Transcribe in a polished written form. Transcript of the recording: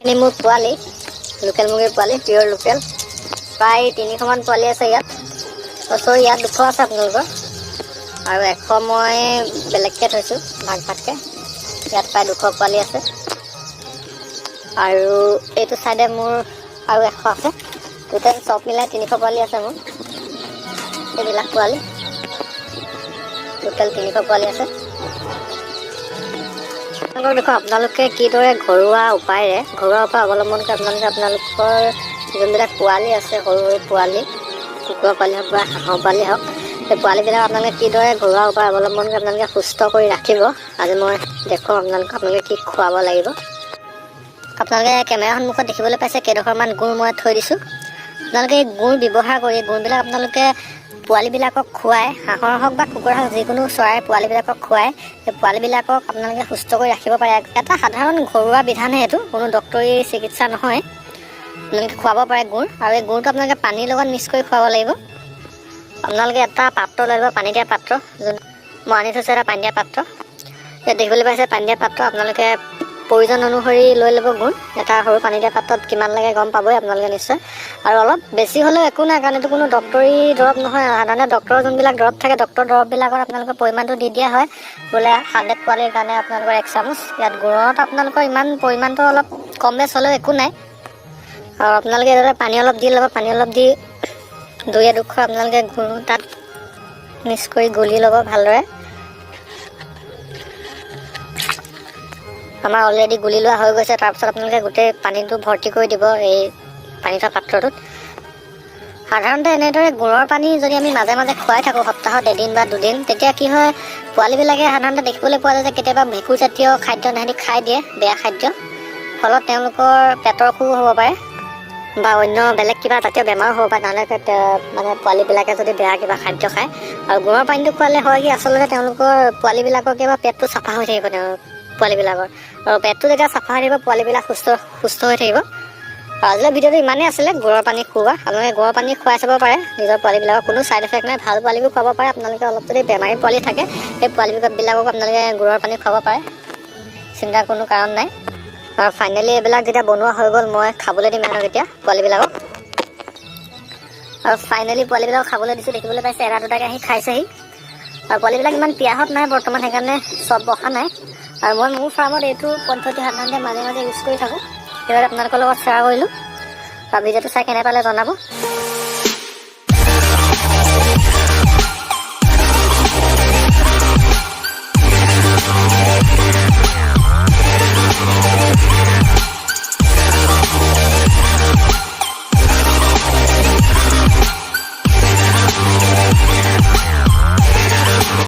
এনে মোৰ পোৱালি লোকেল মুৰ্গীৰ পোৱালি পিয়ৰ লোকেল প্ৰায় 300মান পোৱালি আছে ইয়াত। চৰি ইয়াত 200 আছে আপোনালোকৰ, আৰু 100 মই বেলেগকৈ থৈছোঁ ভাগ ভাগকৈ। ইয়াত প্ৰায় 200 পোৱালি আছে, আৰু এইটো চাইডে মোৰ আৰু 100 আছে। টোটেল চব মিলাই 300 পোৱালি আছে মোৰ। এইবিলাক পোৱালি টোটেল 300 পোৱালি আছে। দেখো আপোনালোকে কিদৰে ঘৰুৱা উপায় অৱলম্বন কৰি আপোনালোকৰ যোনবিলাক পোৱালি আছে, সৰু সৰু পোৱালি, কুকুৰা পোৱালি হওক বা হাঁহৰ পোৱালি হওক, সেই পোৱালিবিলাক আপোনালোকে কিদৰে ঘৰুৱা উপায় অৱলম্বন কৰি আপোনালোকে সুস্থ কৰি ৰাখিব। আজি মই দেখুৱাম আপোনালোকে কি খুৱাব লাগিব। আপোনালোকে কেমেৰা সন্মুখত দেখিবলৈ পাইছে কেইডোখৰমান গুড় মই থৈ দিছোঁ। আপোনালোকে এই গুড় ব্যৱহাৰ কৰি গুড়বিলাক আপোনালোকে পোৱালিবিলাকক খুৱাই, হাঁহৰ হওক বা কুকুৰা হওক, যিকোনো চৰাই পোৱালিবিলাকক খুৱাই সেই পোৱালিবিলাকক আপোনালোকে সুস্থ কৰি ৰাখিব পাৰে। এটা সাধাৰণ ঘৰুৱা বিধানহে, এইটো কোনো ডক্তৰী চিকিৎসা নহয়। আপোনালোকে খুৱাব পাৰে গুড়, আৰু এই গুড়টো আপোনালোকে পানীৰ লগত মিক্স কৰি খুৱাব লাগিব। আপোনালোকে এটা পাত্ৰ লৈ ল'ব, পানী দিয়া পাত্ৰ, যোন মই আনি থৈছোঁ এটা পানী দিয়া পাত্ৰ। ইয়াত দেখিবলৈ পাইছে পানী দিয়া পাত্ৰ। আপোনালোকে প্ৰয়োজন অনুসৰি লৈ ল'ব গুড়। এটা সৰু পানী দিয়া পাত্ৰত কিমান লাগে গম পাবই আপোনালোকে নিশ্চয়। আৰু অলপ বেছি হ'লেও একো নাই, কাৰণ এইটো কোনো ডক্তৰী দৰৱ নহয়। সাধাৰণতে ডক্তৰৰ যোনবিলাক দৰৱ থাকে, ডক্তৰৰ দৰৱবিলাকত আপোনালোকৰ পৰিমাণটো দি দিয়া হয়। বোলে 100 পোৱালিৰ কাৰণে আপোনালোকৰ 1 চামুচ। ইয়াত গুড়ত আপোনালোকৰ ইমান পৰিমাণটো অলপ কম বেছ হ'লেও একো নাই। আৰু আপোনালোকে এইদৰে পানী অলপ দি ল'ব। পানী অলপ দি 2 এডোখৰ আপোনালোকে গুড় তাত মিক্স কৰি গুলি ল'ব ভালদৰে। আমাৰ অলৰেডি গুলি লোৱা হৈ গৈছে। তাৰপিছত আপোনালোকে গোটেই পানীটো ভৰ্তি কৰি দিব এই পানী থোৱা পাত্ৰটোত। সাধাৰণতে এনেদৰে গুড়ৰ পানী যদি আমি মাজে মাজে খুৱাই থাকোঁ, সপ্তাহত 1 বা 2 দিন, তেতিয়া কি হয়, পোৱালিবিলাকে সাধাৰণতে দেখিবলৈ পোৱা যায় যে কেতিয়াবা ভেঁকুৰজাতীয় খাদ্য তাহাঁতি খাই দিয়ে, বেয়া খাদ্য। ফলত তেওঁলোকৰ পেটৰ অসুখ হ'ব পাৰে বা অন্য বেলেগ কিবা জাতীয় বেমাৰো হ'ব পাৰে, তেওঁলোকে মানে পোৱালিবিলাকে যদি বেয়া কিবা খাদ্য খায়। আৰু গুড়ৰ পানীটো খোৱালে হয় কি, আচলতে তেওঁলোকৰ পোৱালিবিলাকৰ কিবা পেটটো চাফা হৈ থাকিব পোৱালিবিলাকৰ। আৰু পেটটো যেতিয়া চাফা হৈ থাকিব, পোৱালিবিলাক সুস্থ হৈ থাকিব। আজিলৈ ভিডিঅ'টো ইমানেই আছিলে, গুড়ৰ পানী খুওৱা। আপোনালোকে গুড়ৰ পানী খুৱাই চাব পাৰে নিজৰ পোৱালিবিলাকক, কোনো ছাইড এফেক্ট নাই। ভাল পোৱালিবোৰ খুৱাব পাৰে। আপোনালোকে অলপ যদি বেমাৰী পোৱালি থাকে, সেই পোৱালিবিলাকক আপোনালোকে গুড়ৰ পানী খুৱাব পাৰে, চিন্তাৰ কোনো কাৰণ নাই। আৰু ফাইনেলি এইবিলাক যেতিয়া বনোৱা হৈ গ'ল, মই খাবলৈ দিম সিহঁতক এতিয়া পোৱালিবিলাকক। আৰু ফাইনেলি পোৱালিবিলাকক খাবলৈ দিছোঁ। দেখিবলৈ পাইছে এটা দুটাকৈ আহি খাইছেহি। আৰু পোৱালিবিলাক ইমান পিয়াহত নাই বৰ্তমান, সেইকাৰণে চব বহা নাই। আৰু মই মোৰ ফাৰ্মত এইটো পদ্ধতি সাধাৰণতে মাজে মাজে ইউজ কৰি থাকোঁ। সেইবাবে আপোনালোকৰ লগত শ্বেয়াৰ কৰিলোঁ। আৰু ভিডিঅ'টো চাই কেনে পালে জনাব।